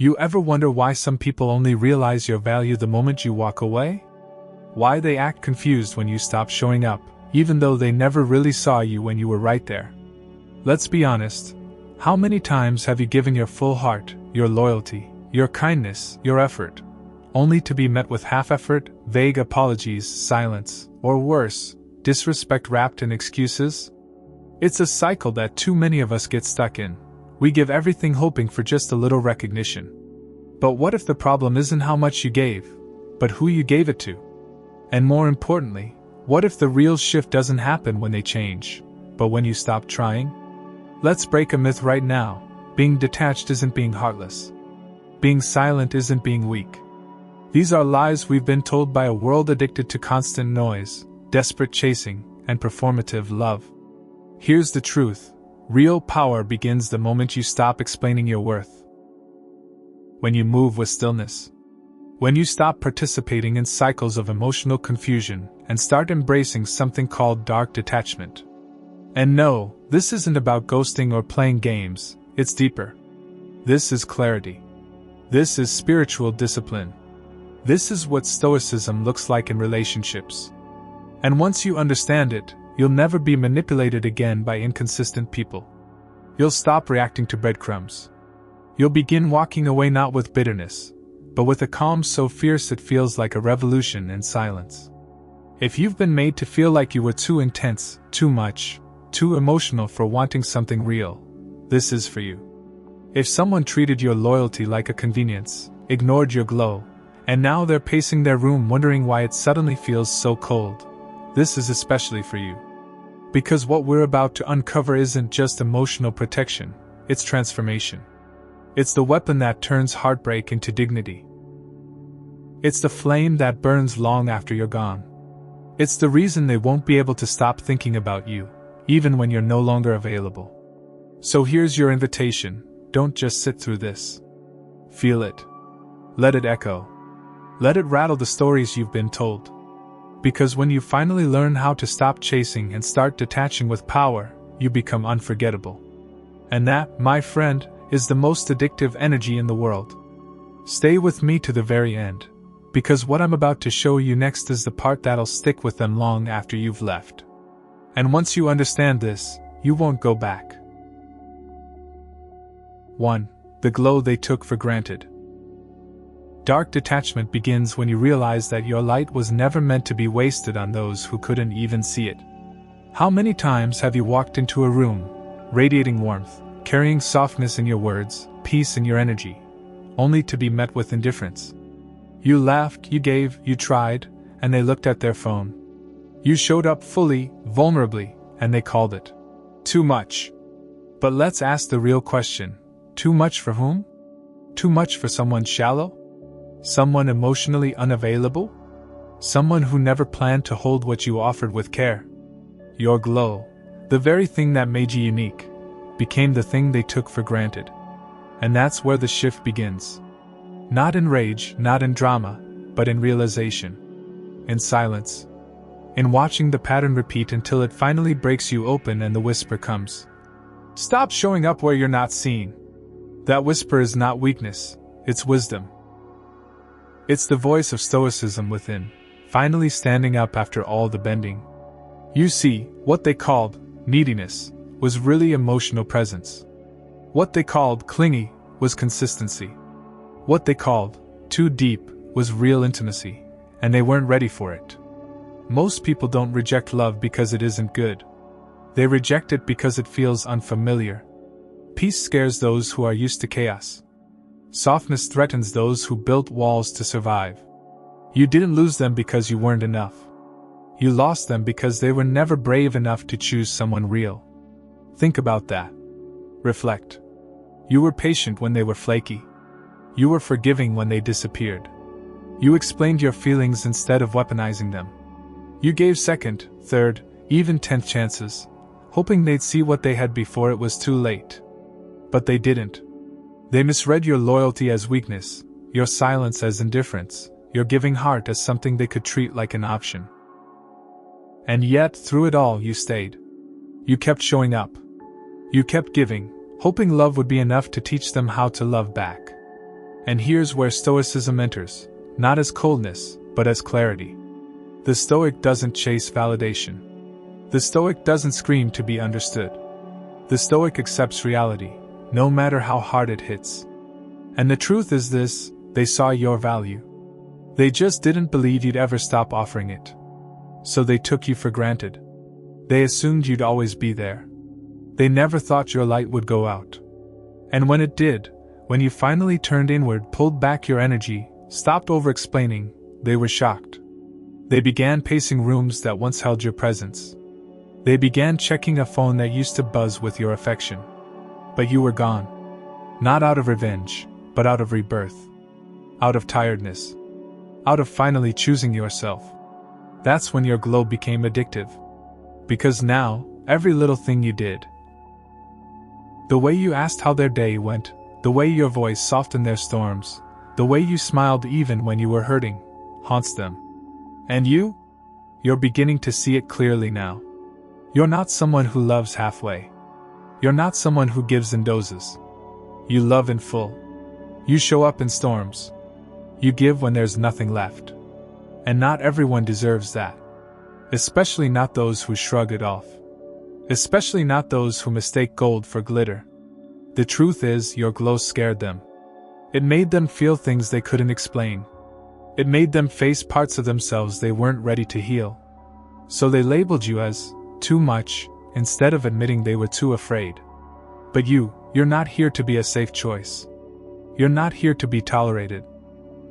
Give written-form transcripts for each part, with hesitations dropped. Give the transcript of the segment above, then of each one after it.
You ever wonder why some people only realize your value the moment you walk away? Why they act confused when you stop showing up, even though they never really saw you when you were right there? Let's be honest. How many times have you given your full heart, your loyalty, your kindness, your effort, only to be met with half-effort, vague apologies, silence, or worse, disrespect wrapped in excuses? It's a cycle that too many of us get stuck in. We give everything hoping for just a little recognition. But what if the problem isn't how much you gave, but who you gave it to? And more importantly, what if the real shift doesn't happen when they change, but when you stop trying? Let's break a myth right now. Being detached isn't being heartless. Being silent isn't being weak. These are lies we've been told by a world addicted to constant noise, desperate chasing, and performative love. Here's the truth. Real power begins the moment you stop explaining your worth. When you move with stillness. When you stop participating in cycles of emotional confusion and start embracing something called dark detachment. And no, this isn't about ghosting or playing games, it's deeper. This is clarity. This is spiritual discipline. This is what stoicism looks like in relationships. And once you understand it, you'll never be manipulated again by inconsistent people. You'll stop reacting to breadcrumbs. You'll begin walking away not with bitterness, but with a calm so fierce it feels like a revolution in silence. If you've been made to feel like you were too intense, too much, too emotional for wanting something real, this is for you. If someone treated your loyalty like a convenience, ignored your glow, and now they're pacing their room wondering why it suddenly feels so cold, this is especially for you. Because what we're about to uncover isn't just emotional protection, it's transformation. It's the weapon that turns heartbreak into dignity. It's the flame that burns long after you're gone. It's the reason they won't be able to stop thinking about you, even when you're no longer available. So here's your invitation, don't just sit through this. Feel it. Let it echo. Let it rattle the stories you've been told. Because when you finally learn how to stop chasing and start detaching with power, you become unforgettable. And that, my friend, is the most addictive energy in the world. Stay with me to the very end, because what I'm about to show you next is the part that'll stick with them long after you've left. And once you understand this, you won't go back. 1. The glow they took for granted. Dark detachment begins when you realize that your light was never meant to be wasted on those who couldn't even see it. How many times have you walked into a room, radiating warmth, carrying softness in your words, peace in your energy, only to be met with indifference? You laughed, you gave, you tried, and they looked at their phone. You showed up fully, vulnerably, and they called it too much. But let's ask the real question. Too much for whom? Too much for someone shallow? Someone emotionally unavailable? Someone who never planned to hold what you offered with care? Your glow, the very thing that made you unique, became the thing they took for granted. And that's where the shift begins. Not in rage, not in drama, but in realization. In silence. In watching the pattern repeat until it finally breaks you open and the whisper comes. Stop showing up where you're not seen. That whisper is not weakness, it's wisdom. It's the voice of stoicism within, finally standing up after all the bending. You see, what they called neediness was really emotional presence. What they called clingy was consistency. What they called too deep was real intimacy, and they weren't ready for it. Most people don't reject love because it isn't good. They reject it because it feels unfamiliar. Peace scares those who are used to chaos. Softness threatens those who built walls to survive. You didn't lose them because you weren't enough. You lost them because they were never brave enough to choose someone real. Think about that. Reflect. You were patient when they were flaky. You were forgiving when they disappeared. You explained your feelings instead of weaponizing them. You gave second, third, even 10th chances, hoping they'd see what they had before it was too late. But they didn't. They misread your loyalty as weakness, your silence as indifference, your giving heart as something they could treat like an option. And yet, through it all, you stayed. You kept showing up. You kept giving, hoping love would be enough to teach them how to love back. And here's where Stoicism enters, not as coldness, but as clarity. The Stoic doesn't chase validation. The Stoic doesn't scream to be understood. The Stoic accepts reality, no matter how hard it hits. And the truth is this: they saw your value. They just didn't believe you'd ever stop offering it. So they took you for granted. They assumed you'd always be there. They never thought your light would go out. And when it did, when you finally turned inward, pulled back your energy, stopped over-explaining, they were shocked. They began pacing rooms that once held your presence. They began checking a phone that used to buzz with your affection. But you were gone. Not out of revenge, but out of rebirth. Out of tiredness. Out of finally choosing yourself. That's when your glow became addictive. Because now, every little thing you did, the way you asked how their day went, the way your voice softened their storms, the way you smiled even when you were hurting, haunts them. And you're beginning to see it clearly now. You're not someone who loves halfway. You're not someone who gives in doses. You love in full. You show up in storms. You give when there's nothing left. And not everyone deserves that. Especially not those who shrug it off. Especially not those who mistake gold for glitter. The truth is, your glow scared them. It made them feel things they couldn't explain. It made them face parts of themselves they weren't ready to heal. So they labeled you as too much, instead of admitting they were too afraid. But you're not here to be a safe choice. You're not here to be tolerated.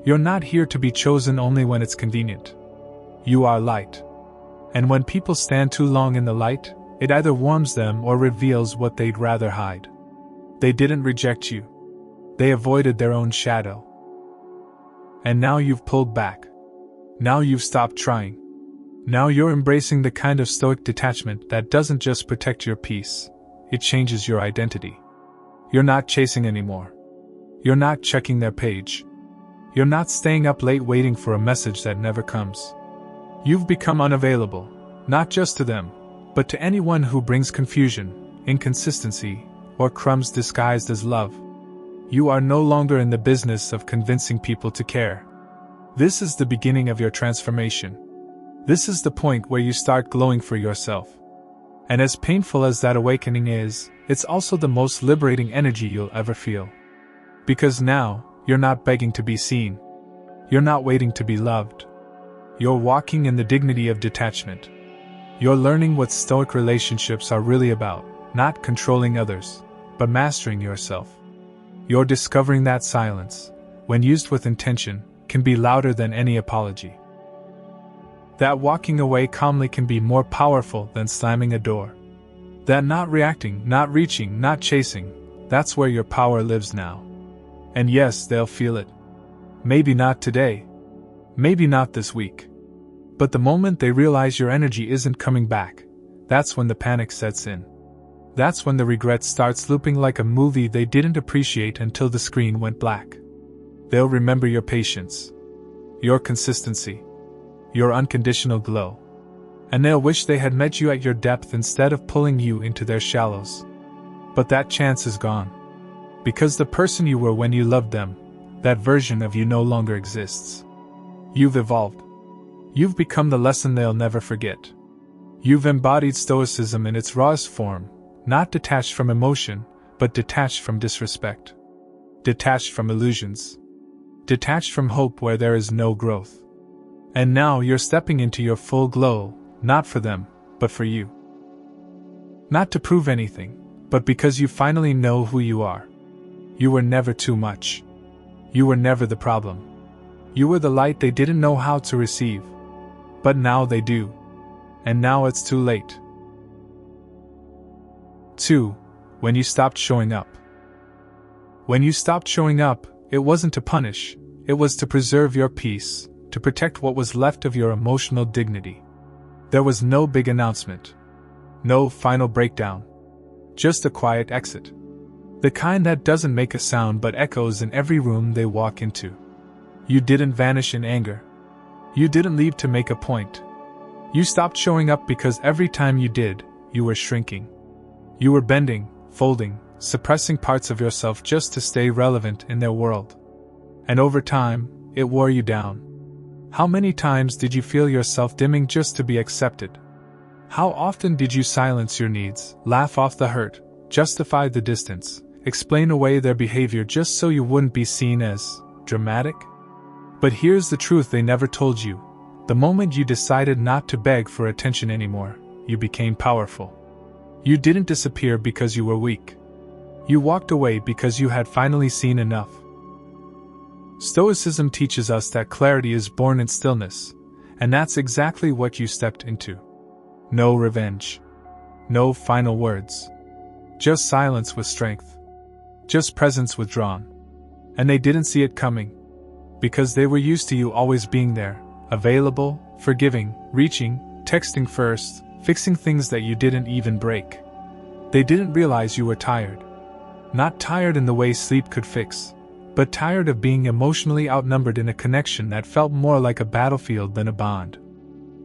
You're not here to be chosen only when it's convenient. You are light. And when people stand too long in the light, it either warms them or reveals what they'd rather hide. They didn't reject you. They avoided their own shadow. And now you've pulled back. Now you've stopped trying. Now you're embracing the kind of stoic detachment that doesn't just protect your peace, it changes your identity. You're not chasing anymore. You're not checking their page. You're not staying up late waiting for a message that never comes. You've become unavailable, not just to them, but to anyone who brings confusion, inconsistency, or crumbs disguised as love. You are no longer in the business of convincing people to care. This is the beginning of your transformation. This is the point where you start glowing for yourself. And as painful as that awakening is, it's also the most liberating energy you'll ever feel. Because now, you're not begging to be seen. You're not waiting to be loved. You're walking in the dignity of detachment. You're learning what stoic relationships are really about, not controlling others, but mastering yourself. You're discovering that silence, when used with intention, can be louder than any apology. That walking away calmly can be more powerful than slamming a door. That not reacting, not reaching, not chasing, that's where your power lives now. And yes, they'll feel it. Maybe not today. Maybe not this week. But the moment they realize your energy isn't coming back, that's when the panic sets in. That's when the regret starts looping like a movie they didn't appreciate until the screen went black. They'll remember your patience, your consistency, your unconditional glow. And they'll wish they had met you at your depth instead of pulling you into their shallows. But that chance is gone. Because the person you were when you loved them, that version of you no longer exists. You've evolved. You've become the lesson they'll never forget. You've embodied stoicism in its rawest form, not detached from emotion, but detached from disrespect. Detached from illusions. Detached from hope where there is no growth. And now you're stepping into your full glow, not for them, but for you. Not to prove anything, but because you finally know who you are. You were never too much. You were never the problem. You were the light they didn't know how to receive. But now they do. And now it's too late. 2. When you stopped showing up. When you stopped showing up, it wasn't to punish, it was to preserve your peace, to protect what was left of your emotional dignity. There was no big announcement. No final breakdown. Just a quiet exit. The kind that doesn't make a sound but echoes in every room they walk into. You didn't vanish in anger. You didn't leave to make a point. You stopped showing up because every time you did, you were shrinking. You were bending, folding, suppressing parts of yourself just to stay relevant in their world. And over time, it wore you down. How many times did you feel yourself dimming just to be accepted? How often did you silence your needs, laugh off the hurt, justify the distance, explain away their behavior just so you wouldn't be seen as dramatic? But here's the truth they never told you. The moment you decided not to beg for attention anymore, you became powerful. You didn't disappear because you were weak. You walked away because you had finally seen enough. Stoicism teaches us that clarity is born in stillness, and that's exactly what you stepped into. No revenge. No final words. Just silence with strength. Just presence withdrawn. And they didn't see it coming. Because they were used to you always being there, available, forgiving, reaching, texting first, fixing things that you didn't even break. They didn't realize you were tired. Not tired in the way sleep could fix, but tired of being emotionally outnumbered in a connection that felt more like a battlefield than a bond.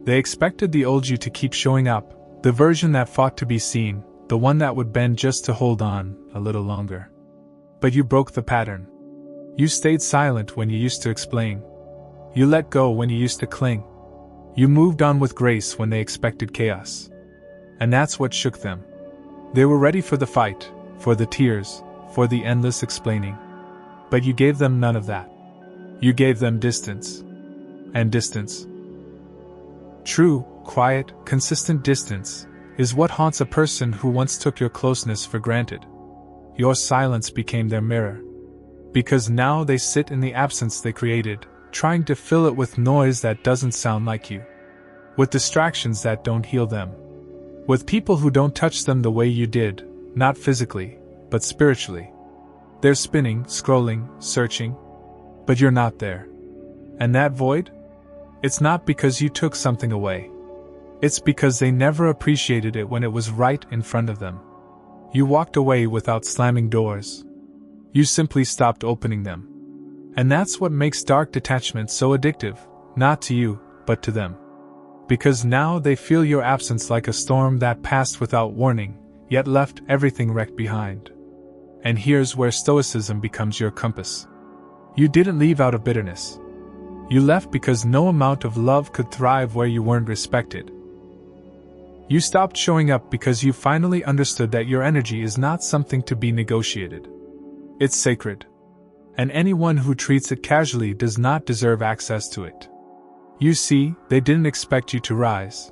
They expected the old you to keep showing up, the version that fought to be seen, the one that would bend just to hold on a little longer. But you broke the pattern. You stayed silent when you used to explain. You let go when you used to cling. You moved on with grace when they expected chaos. And that's what shook them. They were ready for the fight, for the tears, for the endless explaining. But you gave them none of that. You gave them distance. And distance. True, quiet, consistent distance is what haunts a person who once took your closeness for granted. Your silence became their mirror. Because now they sit in the absence they created, trying to fill it with noise that doesn't sound like you. With distractions that don't heal them. With people who don't touch them the way you did, not physically, but spiritually. They're spinning, scrolling, searching. But you're not there. And that void? It's not because you took something away. It's because they never appreciated it when it was right in front of them. You walked away without slamming doors. You simply stopped opening them. And that's what makes dark detachment so addictive, not to you, but to them. Because now they feel your absence like a storm that passed without warning, yet left everything wrecked behind. And here's where stoicism becomes your compass. You didn't leave out of bitterness. You left because no amount of love could thrive where you weren't respected. You stopped showing up because you finally understood that your energy is not something to be negotiated. It's sacred. And anyone who treats it casually does not deserve access to it. You see, they didn't expect you to rise.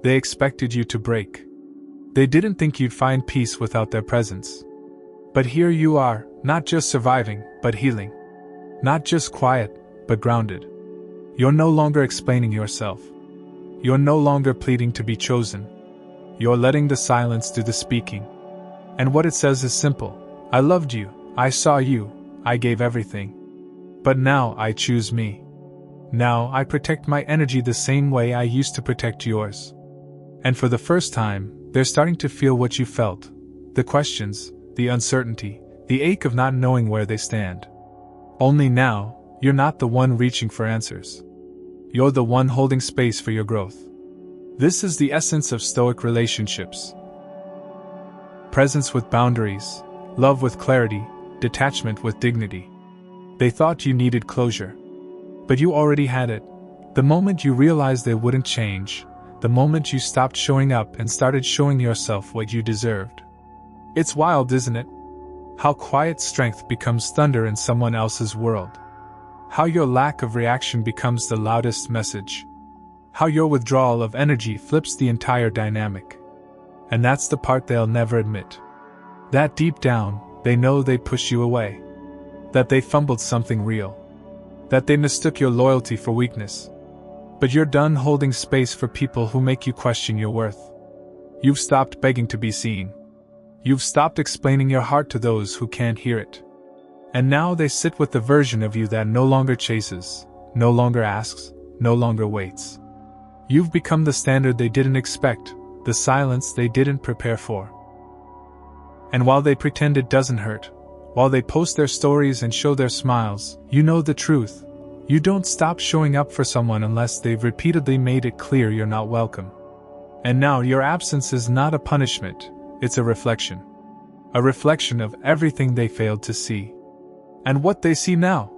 They expected you to break. They didn't think you'd find peace without their presence. But here you are, not just surviving, but healing. Not just quiet, but grounded. You're no longer explaining yourself. You're no longer pleading to be chosen. You're letting the silence do the speaking. And what it says is simple. I loved you, I saw you, I gave everything. But now I choose me. Now I protect my energy the same way I used to protect yours. And for the first time, they're starting to feel what you felt. The questions, the uncertainty, the ache of not knowing where they stand. Only now, you're not the one reaching for answers. You're the one holding space for your growth. This is the essence of Stoic relationships. Presence with boundaries, love with clarity, detachment with dignity. They thought you needed closure. But you already had it. The moment you realized they wouldn't change, the moment you stopped showing up and started showing yourself what you deserved. It's wild, isn't it? How quiet strength becomes thunder in someone else's world. How your lack of reaction becomes the loudest message. How your withdrawal of energy flips the entire dynamic. And that's the part they'll never admit. That deep down, they know they pushed you away. That they fumbled something real. That they mistook your loyalty for weakness. But you're done holding space for people who make you question your worth. You've stopped begging to be seen. You've stopped explaining your heart to those who can't hear it. And now they sit with the version of you that no longer chases, no longer asks, no longer waits. You've become the standard they didn't expect, the silence they didn't prepare for. And while they pretend it doesn't hurt, while they post their stories and show their smiles, you know the truth. You don't stop showing up for someone unless they've repeatedly made it clear you're not welcome. And now your absence is not a punishment, it's a reflection. A reflection of everything they failed to see. And what they see now?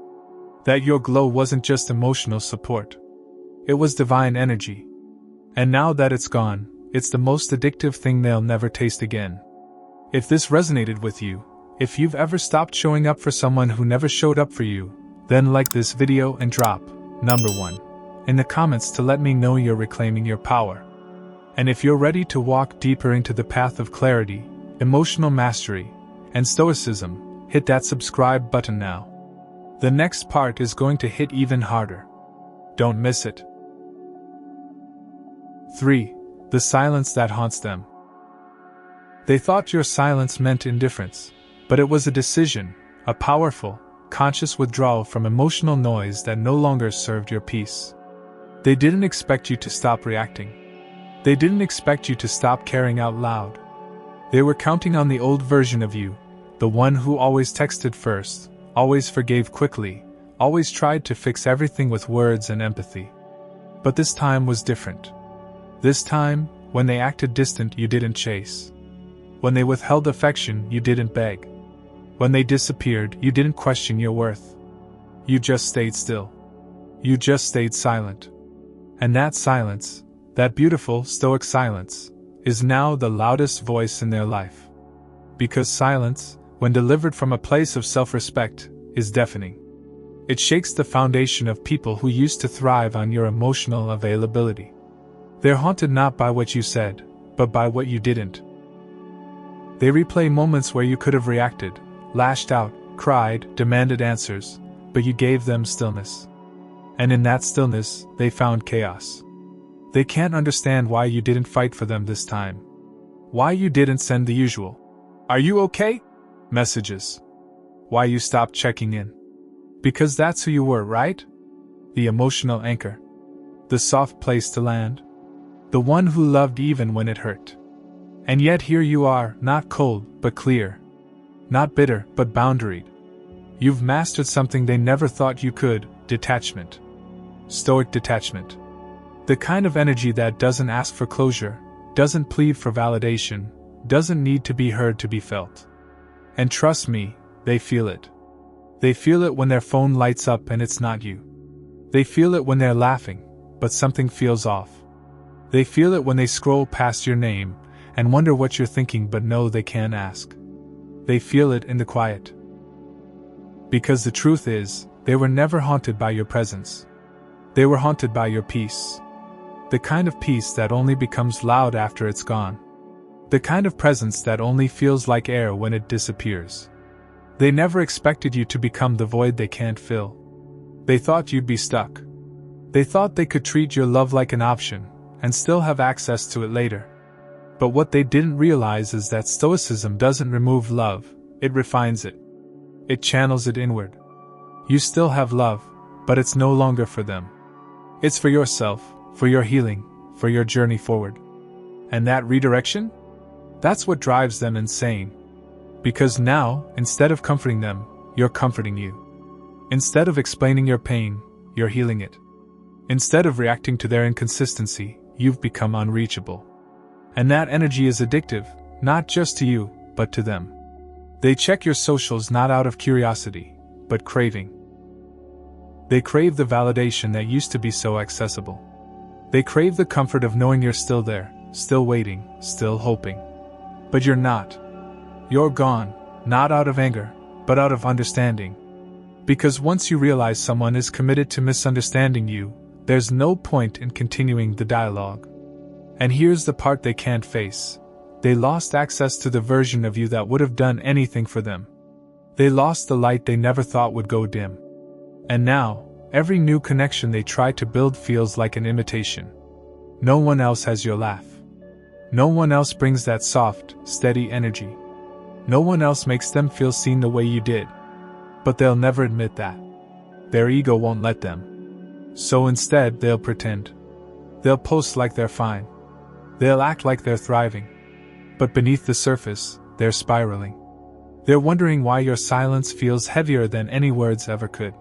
That your glow wasn't just emotional support. It was divine energy. And now that it's gone, it's the most addictive thing they'll never taste again. If this resonated with you, if you've ever stopped showing up for someone who never showed up for you, then like this video and drop number 1 in the comments to let me know you're reclaiming your power. And if you're ready to walk deeper into the path of clarity, emotional mastery, and stoicism, hit that subscribe button now. The next part is going to hit even harder. Don't miss it. 3. The silence that haunts them. They thought your silence meant indifference, but it was a decision, a powerful, conscious withdrawal from emotional noise that no longer served your peace. They didn't expect you to stop reacting. They didn't expect you to stop caring out loud. They were counting on the old version of you, the one who always texted first, always forgave quickly, always tried to fix everything with words and empathy. But this time was different. This time, when they acted distant, you didn't chase. When they withheld affection, you didn't beg. When they disappeared, you didn't question your worth. You just stayed still. You just stayed silent. And that silence, that beautiful Stoic silence, is now the loudest voice in their life. Because silence, when delivered from a place of self-respect, is deafening. It shakes the foundation of people who used to thrive on your emotional availability. They're haunted not by what you said, but by what you didn't. They replay moments where you could have reacted, lashed out, cried, demanded answers, but you gave them stillness. And in that stillness, they found chaos. They can't understand why you didn't fight for them this time. Why you didn't send the usual "Are you okay?" messages. Why you stopped checking in. Because that's who you were, right? The emotional anchor. The soft place to land. The one who loved even when it hurt. And yet here you are, not cold, but clear. Not bitter, but boundaried. You've mastered something they never thought you could: detachment. Stoic detachment. The kind of energy that doesn't ask for closure, doesn't plead for validation, doesn't need to be heard to be felt. And trust me, they feel it. They feel it when their phone lights up and it's not you. They feel it when they're laughing, but something feels off. They feel it when they scroll past your name and wonder what you're thinking but know they can't ask. They feel it in the quiet. Because the truth is, they were never haunted by your presence. They were haunted by your peace. The kind of peace that only becomes loud after it's gone. The kind of presence that only feels like air when it disappears. They never expected you to become the void they can't fill. They thought you'd be stuck. They thought they could treat your love like an option, and still have access to it later. But what they didn't realize is that stoicism doesn't remove love, it refines it. It channels it inward. You still have love, but it's no longer for them. It's for yourself, for your healing, for your journey forward. And that redirection? That's what drives them insane. Because now, instead of comforting them, you're comforting you. Instead of explaining your pain, you're healing it. Instead of reacting to their inconsistency, you've become unreachable. And that energy is addictive, not just to you, but to them. They check your socials not out of curiosity, but craving. They crave the validation that used to be so accessible. They crave the comfort of knowing you're still there, still waiting, still hoping. But you're not. You're gone, not out of anger, but out of understanding. Because once you realize someone is committed to misunderstanding you, there's no point in continuing the dialogue. And here's the part they can't face. They lost access to the version of you that would have done anything for them. They lost the light they never thought would go dim. And now, every new connection they try to build feels like an imitation. No one else has your laugh. No one else brings that soft, steady energy. No one else makes them feel seen the way you did. But they'll never admit that. Their ego won't let them. So instead, they'll pretend. They'll post like they're fine. They'll act like they're thriving. But beneath the surface, they're spiraling. They're wondering why your silence feels heavier than any words ever could.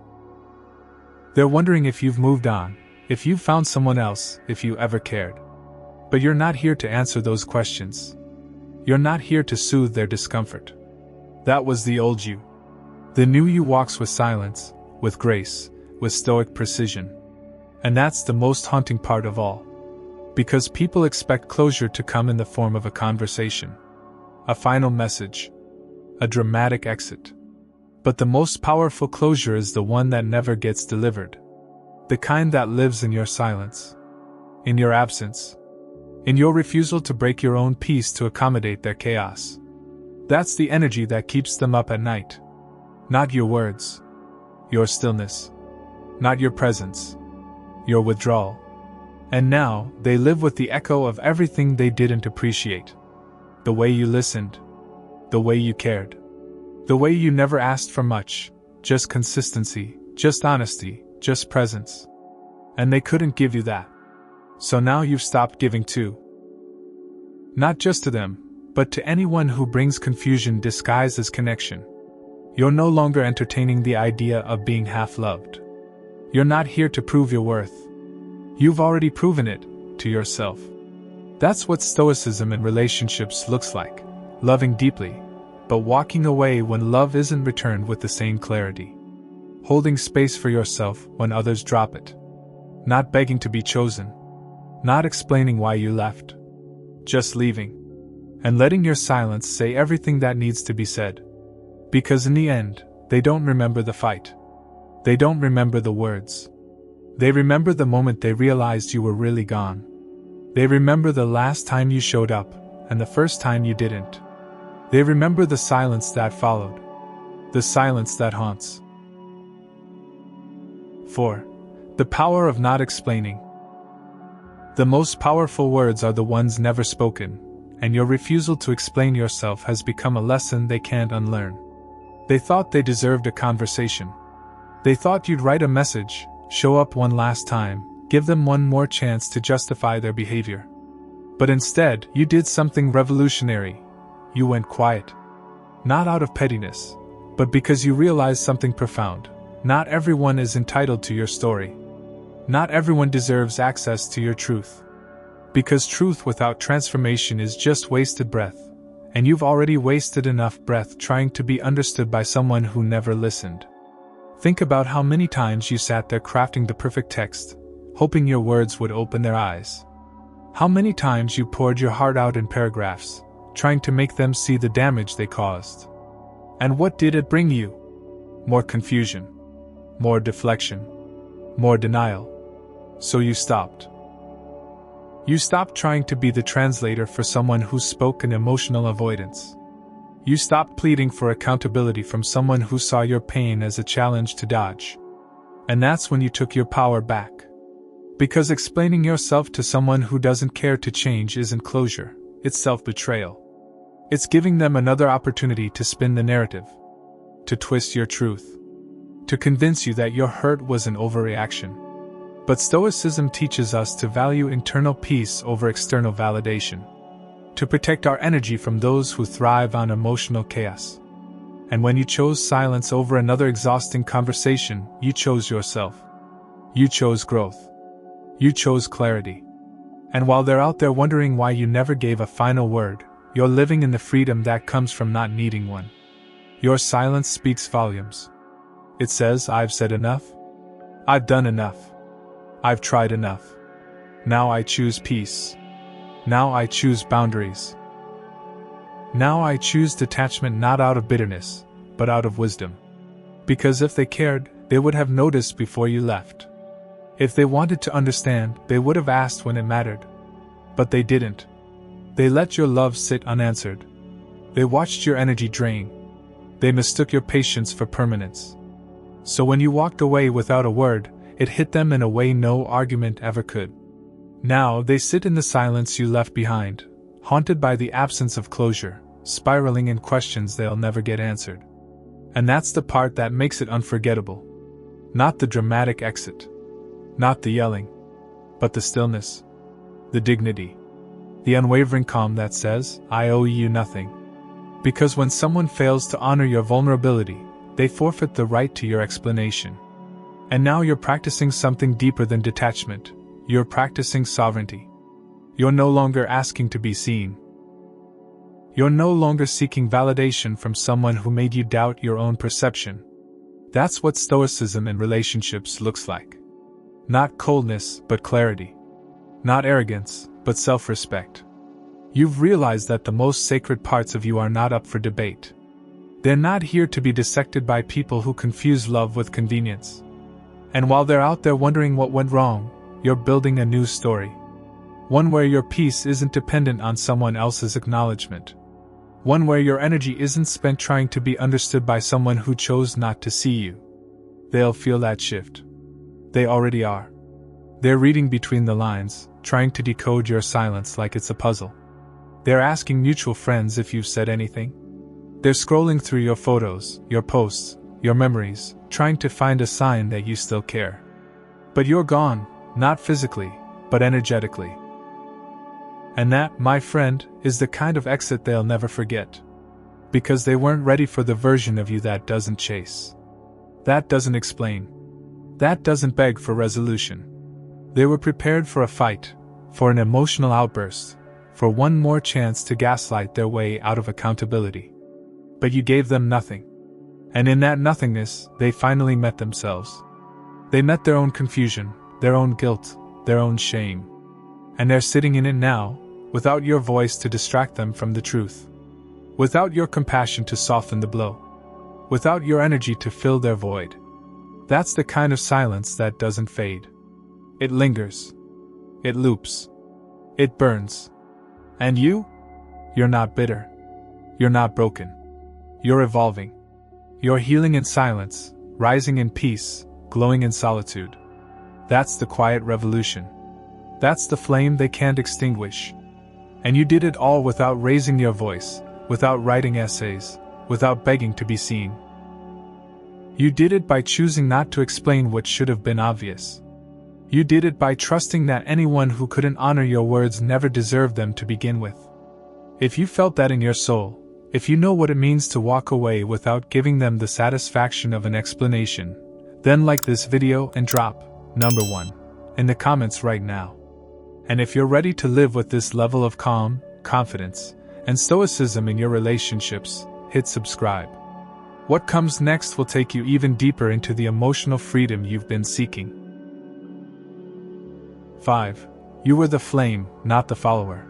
They're wondering if you've moved on, if you've found someone else, if you ever cared. But you're not here to answer those questions. You're not here to soothe their discomfort. That was the old you. The new you walks with silence, with grace, with stoic precision. And that's the most haunting part of all. Because people expect closure to come in the form of a conversation, a final message, a dramatic exit. But the most powerful closure is the one that never gets delivered. The kind that lives in your silence, in your absence, in your refusal to break your own peace to accommodate their chaos. That's the energy that keeps them up at night. Not your words, your stillness, not your presence, your withdrawal. And now, they live with the echo of everything they didn't appreciate. The way you listened, the way you cared, the way you never asked for much, just consistency, just honesty, just presence. And they couldn't give you that. So now you've stopped giving too. Not just to them, but to anyone who brings confusion disguised as connection. You're no longer entertaining the idea of being half-loved. You're not here to prove your worth. You've already proven it, to yourself. That's what stoicism in relationships looks like, loving deeply, but walking away when love isn't returned with the same clarity. Holding space for yourself when others drop it. Not begging to be chosen. Not explaining why you left. Just leaving. And letting your silence say everything that needs to be said. Because in the end, they don't remember the fight. They don't remember the words. They remember the moment they realized you were really gone. They remember the last time you showed up, and the first time you didn't. They remember the silence that followed. The silence that haunts. 4. The power of not explaining. The most powerful words are the ones never spoken, and your refusal to explain yourself has become a lesson they can't unlearn. They thought they deserved a conversation. They thought you'd write a message, show up one last time, give them one more chance to justify their behavior. But instead, you did something revolutionary. You went quiet. Not out of pettiness, but because you realized something profound. Not everyone is entitled to your story. Not everyone deserves access to your truth. Because truth without transformation is just wasted breath, and you've already wasted enough breath trying to be understood by someone who never listened. Think about how many times you sat there crafting the perfect text, hoping your words would open their eyes. How many times you poured your heart out in paragraphs, trying to make them see the damage they caused. And what did it bring you? More confusion. More deflection. More denial. So you stopped. You stopped trying to be the translator for someone who spoke in emotional avoidance. You stopped pleading for accountability from someone who saw your pain as a challenge to dodge. And that's when you took your power back. Because explaining yourself to someone who doesn't care to change isn't closure, it's self-betrayal. It's giving them another opportunity to spin the narrative. To twist your truth. To convince you that your hurt was an overreaction. But Stoicism teaches us to value internal peace over external validation. To protect our energy from those who thrive on emotional chaos. And when you chose silence over another exhausting conversation, you chose yourself. You chose growth. You chose clarity. And while they're out there wondering why you never gave a final word, you're living in the freedom that comes from not needing one. Your silence speaks volumes. It says, I've said enough. I've done enough. I've tried enough. Now I choose peace. Now I choose boundaries. Now I choose detachment not out of bitterness, but out of wisdom. Because if they cared, they would have noticed before you left. If they wanted to understand, they would have asked when it mattered. But they didn't. They let your love sit unanswered. They watched your energy drain. They mistook your patience for permanence. So when you walked away without a word, it hit them in a way no argument ever could. Now they sit in the silence you left behind, haunted by the absence of closure, spiraling in questions they'll never get answered. And that's the part that makes it unforgettable. Not the dramatic exit. Not the yelling. But the stillness. The dignity. The unwavering calm that says, I owe you nothing. Because when someone fails to honor your vulnerability, they forfeit the right to your explanation. And now you're practicing something deeper than detachment. You're practicing sovereignty. You're no longer asking to be seen. You're no longer seeking validation from someone who made you doubt your own perception. That's what stoicism in relationships looks like. Not coldness, but clarity. Not arrogance, but self-respect. You've realized that the most sacred parts of you are not up for debate. They're not here to be dissected by people who confuse love with convenience. And while they're out there wondering what went wrong, you're building a new story. One where your peace isn't dependent on someone else's acknowledgement. One where your energy isn't spent trying to be understood by someone who chose not to see you. They'll feel that shift. They already are. They're reading between the lines, trying to decode your silence like it's a puzzle. They're asking mutual friends if you've said anything. They're scrolling through your photos, your posts, your memories, trying to find a sign that you still care. But you're gone, not physically, but energetically. And that, my friend, is the kind of exit they'll never forget. Because they weren't ready for the version of you that doesn't chase. That doesn't explain. That doesn't beg for resolution. They were prepared for a fight, for an emotional outburst, for one more chance to gaslight their way out of accountability. But you gave them nothing. And in that nothingness, they finally met themselves. They met their own confusion, their own guilt, their own shame. And they're sitting in it now, without your voice to distract them from the truth. Without your compassion to soften the blow. Without your energy to fill their void. That's the kind of silence that doesn't fade. It lingers. It loops. It burns. And you? You're not bitter. You're not broken. You're evolving. You're healing in silence, rising in peace, glowing in solitude. That's the quiet revolution. That's the flame they can't extinguish. And you did it all without raising your voice, without writing essays, without begging to be seen. You did it by choosing not to explain what should have been obvious. You did it by trusting that anyone who couldn't honor your words never deserved them to begin with. If you felt that in your soul, if you know what it means to walk away without giving them the satisfaction of an explanation, then like this video and drop number 1 in the comments right now. And if you're ready to live with this level of calm, confidence, and stoicism in your relationships, hit subscribe. What comes next will take you even deeper into the emotional freedom you've been seeking. 5. You were the flame, not the follower.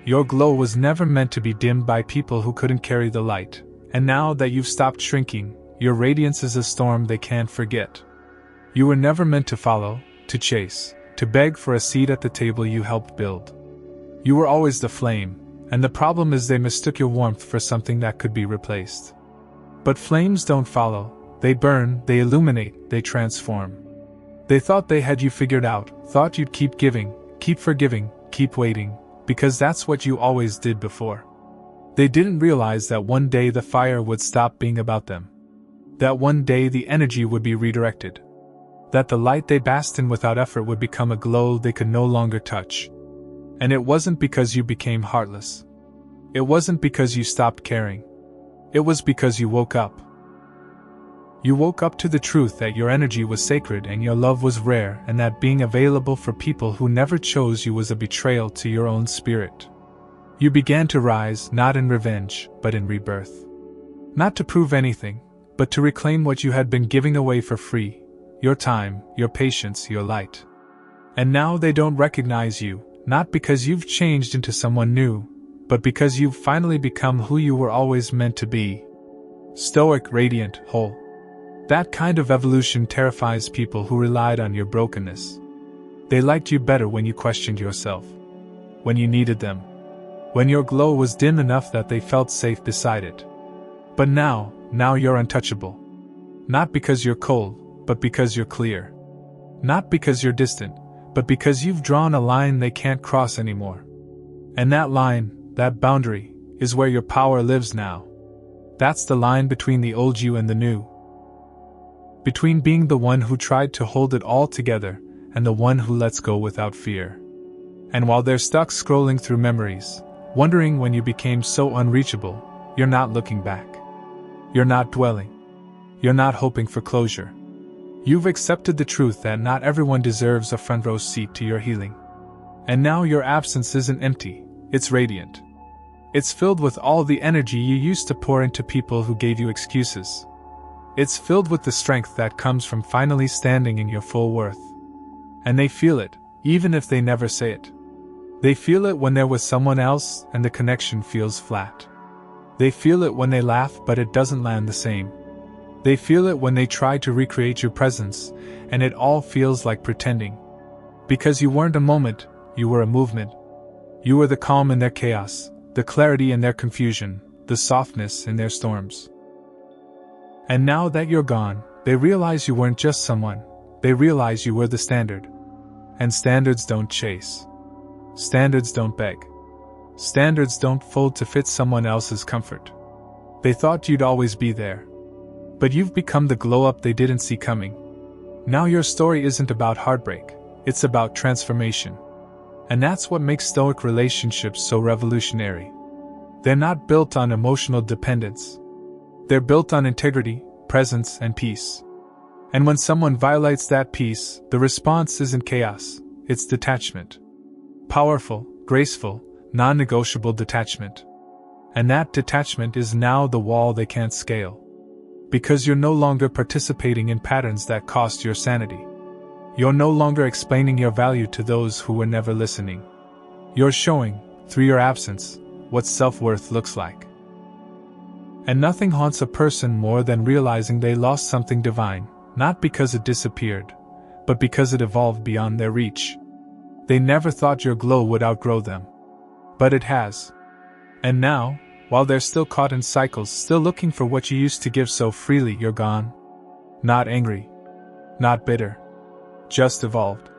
Your glow was never meant to be dimmed by people who couldn't carry the light, and now that you've stopped shrinking, your radiance is a storm they can't forget. You were never meant to follow, to chase, to beg for a seat at the table you helped build. You were always the flame, and the problem is they mistook your warmth for something that could be replaced. But flames don't follow, they burn, they illuminate, they transform. They thought they had you figured out, thought you'd keep giving, keep forgiving, keep waiting, because that's what you always did before. They didn't realize that one day the fire would stop being about them. That one day the energy would be redirected. That the light they basked in without effort would become a glow they could no longer touch. And it wasn't because you became heartless. It wasn't because you stopped caring. It was because you woke up. You woke up to the truth that your energy was sacred and your love was rare, and that being available for people who never chose you was a betrayal to your own spirit. You began to rise, not in revenge, but in rebirth. Not to prove anything, but to reclaim what you had been giving away for free, your time, your patience, your light. And now they don't recognize you, not because you've changed into someone new, but because you've finally become who you were always meant to be. Stoic, radiant, whole. That kind of evolution terrifies people who relied on your brokenness. They liked you better when you questioned yourself. When you needed them. When your glow was dim enough that they felt safe beside it. But now you're untouchable. Not because you're cold, but because you're clear. Not because you're distant, but because you've drawn a line they can't cross anymore. And that line, that boundary, is where your power lives now. That's the line between the old you and the new. Between being the one who tried to hold it all together, and the one who lets go without fear. And while they're stuck scrolling through memories, wondering when you became so unreachable, you're not looking back. You're not dwelling. You're not hoping for closure. You've accepted the truth that not everyone deserves a front row seat to your healing. And now your absence isn't empty, it's radiant. It's filled with all the energy you used to pour into people who gave you excuses. It's filled with the strength that comes from finally standing in your full worth. And they feel it, even if they never say it. They feel it when they're with someone else and the connection feels flat. They feel it when they laugh but it doesn't land the same. They feel it when they try to recreate your presence, and it all feels like pretending. Because you weren't a moment, you were a movement. You were the calm in their chaos, the clarity in their confusion, the softness in their storms. And now that you're gone, they realize you weren't just someone, they realize you were the standard. And standards don't chase. Standards don't beg. Standards don't fold to fit someone else's comfort. They thought you'd always be there. But you've become the glow-up they didn't see coming. Now your story isn't about heartbreak, it's about transformation. And that's what makes Stoic relationships so revolutionary. They're not built on emotional dependence. They're built on integrity, presence, and peace. And when someone violates that peace, the response isn't chaos, it's detachment. Powerful, graceful, non-negotiable detachment. And that detachment is now the wall they can't scale. Because you're no longer participating in patterns that cost your sanity. You're no longer explaining your value to those who were never listening. You're showing, through your absence, what self-worth looks like. And nothing haunts a person more than realizing they lost something divine, not because it disappeared, but because it evolved beyond their reach. They never thought your glow would outgrow them. But it has. And now, while they're still caught in cycles, still looking for what you used to give so freely, you're gone. Not angry. Not bitter. Just evolved.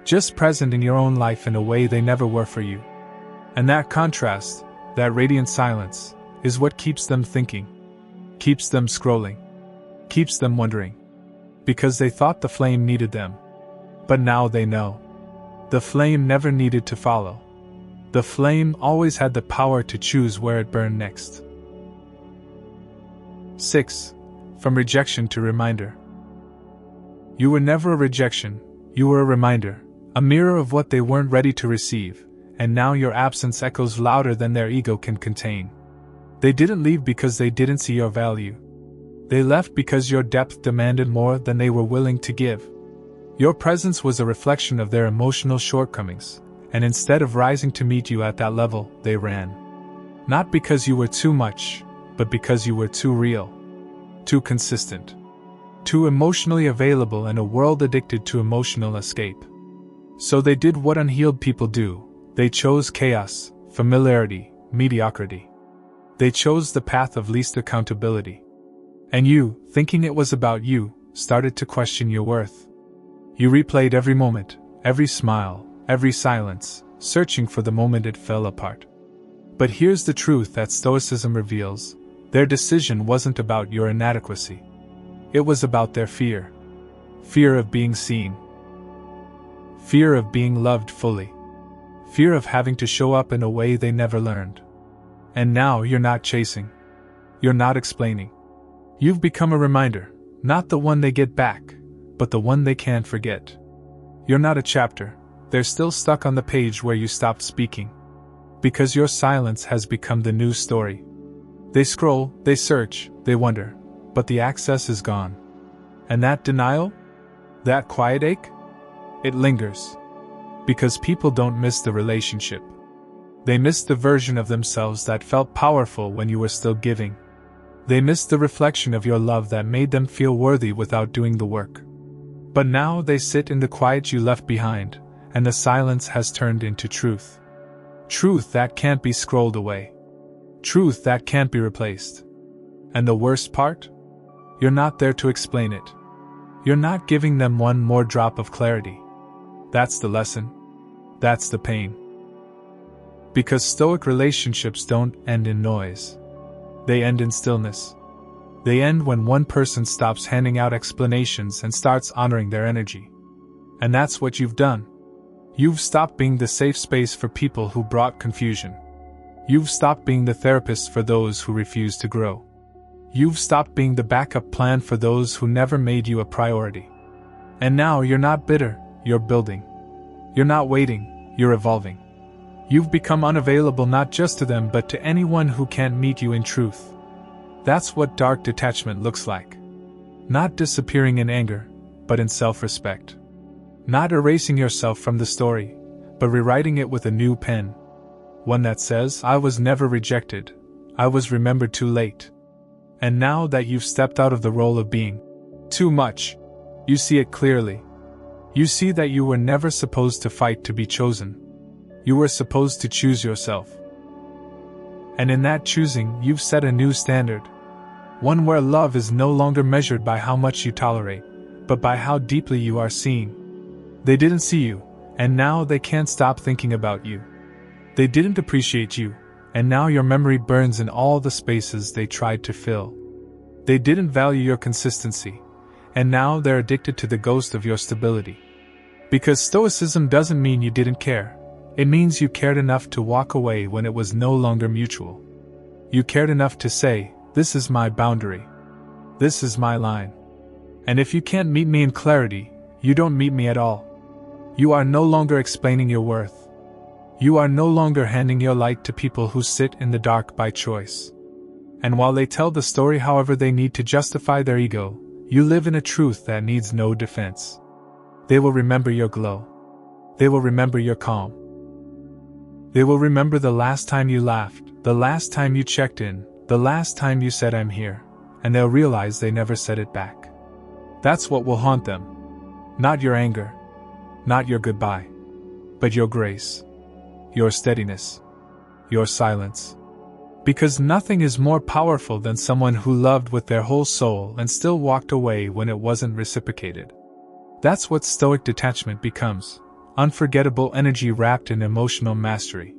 Just present in your own life in a way they never were for you. And that contrast, that radiant silence, is what keeps them thinking. Keeps them scrolling. Keeps them wondering. Because they thought the flame needed them. But now they know. The flame never needed to follow. The flame always had the power to choose where it burned next. 6. From rejection to reminder. You were never a rejection, you were a reminder, a mirror of what they weren't ready to receive, and now your absence echoes louder than their ego can contain. They didn't leave because they didn't see your value. They left because your depth demanded more than they were willing to give. Your presence was a reflection of their emotional shortcomings, and instead of rising to meet you at that level, they ran. Not because you were too much, but because you were too real. Too consistent. Too emotionally available in a world addicted to emotional escape. So they did what unhealed people do. They chose chaos, familiarity, mediocrity. They chose the path of least accountability. And you, thinking it was about you, started to question your worth. You replayed every moment, every smile, every silence, searching for the moment it fell apart. But here's the truth that Stoicism reveals: their decision wasn't about your inadequacy. It was about their fear. Fear of being seen. Fear of being loved fully. Fear of having to show up in a way they never learned. And now you're not chasing. You're not explaining. You've become a reminder, not the one they get back, but the one they can't forget. You're not a chapter. They're still stuck on the page where you stopped speaking. Because your silence has become the new story. They scroll, they search, they wonder, but the access is gone. And that denial? That quiet ache? It lingers. Because people don't miss the relationship. They miss the version of themselves that felt powerful when you were still giving. They miss the reflection of your love that made them feel worthy without doing the work. But now they sit in the quiet you left behind, and the silence has turned into truth. Truth that can't be scrolled away. Truth that can't be replaced. And the worst part? You're not there to explain it. You're not giving them one more drop of clarity. That's the lesson. That's the pain. Because Stoic relationships don't end in noise. They end in stillness. They end when one person stops handing out explanations and starts honoring their energy. And that's what you've done. You've stopped being the safe space for people who brought confusion. You've stopped being the therapist for those who refuse to grow. You've stopped being the backup plan for those who never made you a priority. And now you're not bitter, you're building. You're not waiting, you're evolving. You've become unavailable not just to them but to anyone who can't meet you in truth. That's what dark detachment looks like. Not disappearing in anger, but in self-respect. Not erasing yourself from the story, but rewriting it with a new pen. One that says, I was never rejected, I was remembered too late. And now that you've stepped out of the role of being too much, you see it clearly. You see that you were never supposed to fight to be chosen. You were supposed to choose yourself. And in that choosing, you've set a new standard. One where love is no longer measured by how much you tolerate, but by how deeply you are seen. They didn't see you, and now they can't stop thinking about you. They didn't appreciate you, and now your memory burns in all the spaces they tried to fill. They didn't value your consistency, and now they're addicted to the ghost of your stability. Because stoicism doesn't mean you didn't care. It means you cared enough to walk away when it was no longer mutual. You cared enough to say, this is my boundary. This is my line. And if you can't meet me in clarity, you don't meet me at all. You are no longer explaining your worth. You are no longer handing your light to people who sit in the dark by choice. And while they tell the story however they need to justify their ego, you live in a truth that needs no defense. They will remember your glow. They will remember your calm. They will remember the last time you laughed, the last time you checked in, the last time you said I'm here, and they'll realize they never said it back. That's what will haunt them. Not your anger, not your goodbye, but your grace, your steadiness, your silence. Because nothing is more powerful than someone who loved with their whole soul and still walked away when it wasn't reciprocated. That's what Stoic detachment becomes, unforgettable energy wrapped in emotional mastery.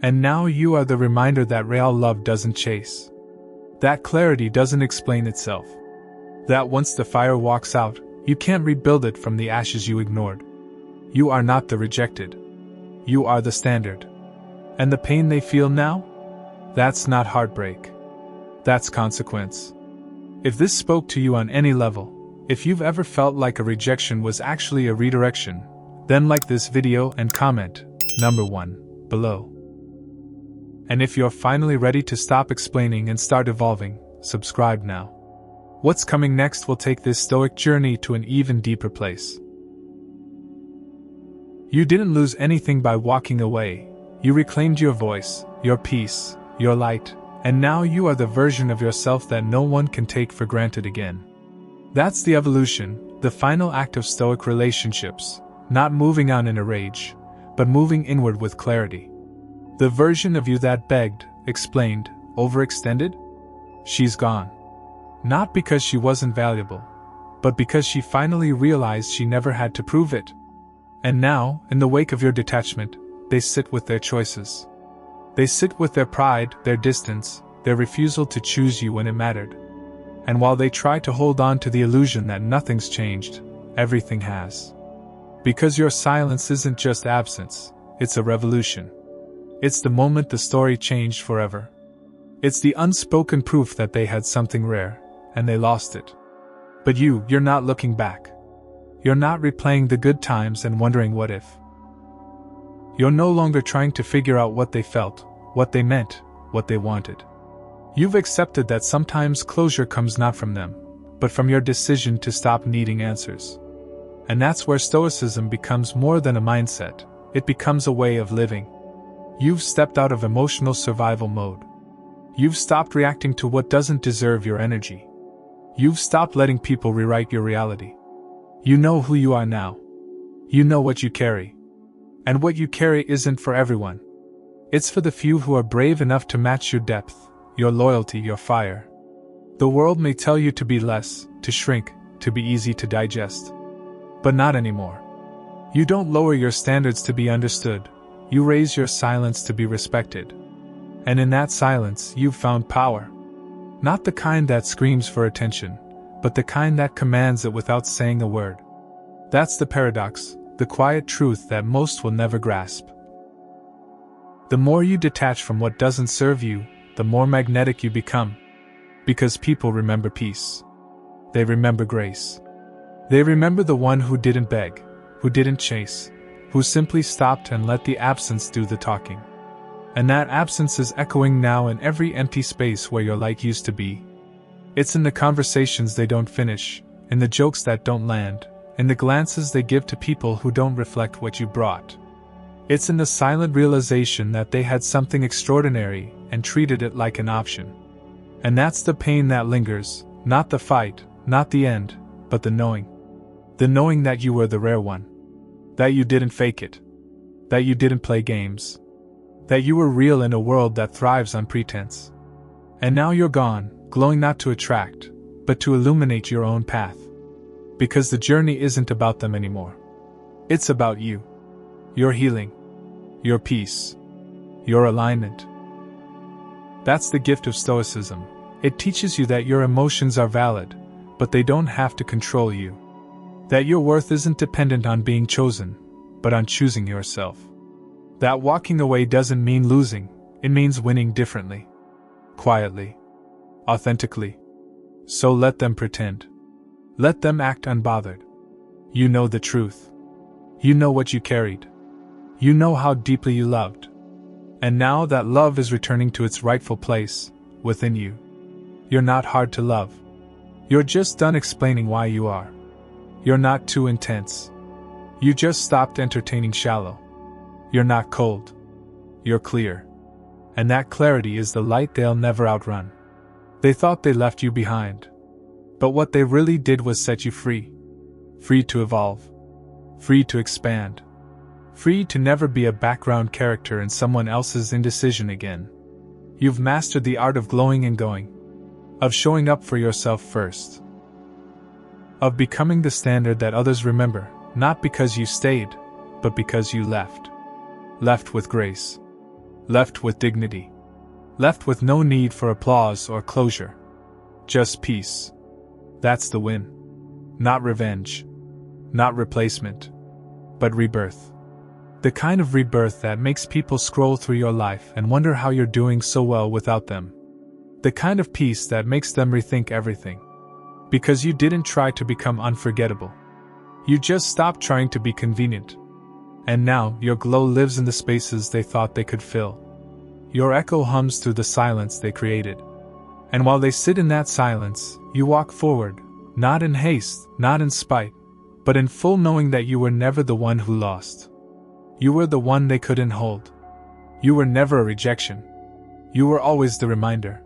And now you are the reminder that real love doesn't chase. That clarity doesn't explain itself. That once the fire walks out, you can't rebuild it from the ashes you ignored. You are not the rejected. You are the standard. And the pain they feel now? That's not heartbreak. That's consequence. If this spoke to you on any level, if you've ever felt like a rejection was actually a redirection, then like this video and comment, number 1, below. And if you're finally ready to stop explaining and start evolving, subscribe now. What's coming next will take this stoic journey to an even deeper place. You didn't lose anything by walking away. You reclaimed your voice, your peace, your light, and now you are the version of yourself that no one can take for granted again. That's the evolution, the final act of Stoic relationships, not moving on in a rage, but moving inward with clarity. The version of you that begged, explained, overextended? She's gone. Not because she wasn't valuable, but because she finally realized she never had to prove it. And now, in the wake of your detachment, they sit with their choices. They sit with their pride, their distance, their refusal to choose you when it mattered. And while they try to hold on to the illusion that nothing's changed, everything has. Because your silence isn't just absence, it's a revolution. It's the moment the story changed forever. It's the unspoken proof that they had something rare, and they lost it. But you're not looking back. You're not replaying the good times and wondering what if. You're no longer trying to figure out what they felt, what they meant, what they wanted. You've accepted that sometimes closure comes not from them, but from your decision to stop needing answers. And that's where Stoicism becomes more than a mindset, it becomes a way of living. You've stepped out of emotional survival mode. You've stopped reacting to what doesn't deserve your energy. You've stopped letting people rewrite your reality. You know who you are now. You know what you carry. And what you carry isn't for everyone. It's for the few who are brave enough to match your depth, your loyalty, your fire. The world may tell you to be less, to shrink, to be easy to digest. But not anymore. You don't lower your standards to be understood. You raise your silence to be respected. And in that silence, you've found power. Not the kind that screams for attention, but the kind that commands it without saying a word. That's the paradox, the quiet truth that most will never grasp. The more you detach from what doesn't serve you, the more magnetic you become. Because people remember peace. They remember grace. They remember the one who didn't beg, who didn't chase, who simply stopped and let the absence do the talking. And that absence is echoing now in every empty space where your light used to be. It's in the conversations they don't finish, in the jokes that don't land, in the glances they give to people who don't reflect what you brought. It's in the silent realization that they had something extraordinary and treated it like an option. And that's the pain that lingers, not the fight, not the end, but the knowing. The knowing that you were the rare one. That you didn't fake it. That you didn't play games. That you were real in a world that thrives on pretense. And now you're gone, glowing not to attract, but to illuminate your own path. Because the journey isn't about them anymore. It's about you. Your healing. Your peace. Your alignment. That's the gift of Stoicism. It teaches you that your emotions are valid, but they don't have to control you. That your worth isn't dependent on being chosen, but on choosing yourself. That walking away doesn't mean losing, it means winning differently. Quietly. Authentically. So let them pretend. Let them act unbothered. You know the truth. You know what you carried. You know how deeply you loved. And now that love is returning to its rightful place, within you. You're not hard to love. You're just done explaining why you are. You're not too intense. You just stopped entertaining shallow. You're not cold. You're clear. And that clarity is the light they'll never outrun. They thought they left you behind. But what they really did was set you free. Free to evolve. Free to expand. Free to never be a background character in someone else's indecision again. You've mastered the art of glowing and going. Of showing up for yourself first. Of becoming the standard that others remember, not because you stayed, but because you left. Left with grace. Left with dignity. Left with no need for applause or closure. Just peace. That's the win. Not revenge. Not replacement. But rebirth. The kind of rebirth that makes people scroll through your life and wonder how you're doing so well without them. The kind of peace that makes them rethink everything. Because you didn't try to become unforgettable. You just stopped trying to be convenient. And now your glow lives in the spaces they thought they could fill. Your echo hums through the silence they created. And while they sit in that silence, you walk forward, not in haste, not in spite, but in full knowing that you were never the one who lost. You were the one they couldn't hold. You were never a rejection. You were always the reminder.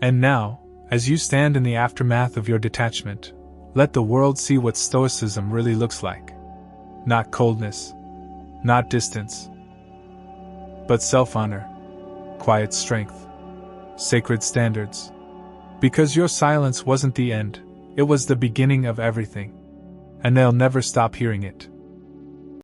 And now, as you stand in the aftermath of your detachment, let the world see what Stoicism really looks like. Not coldness. Not distance. But self-honor. Quiet strength. Sacred standards. Because your silence wasn't the end, it was the beginning of everything. And they'll never stop hearing it.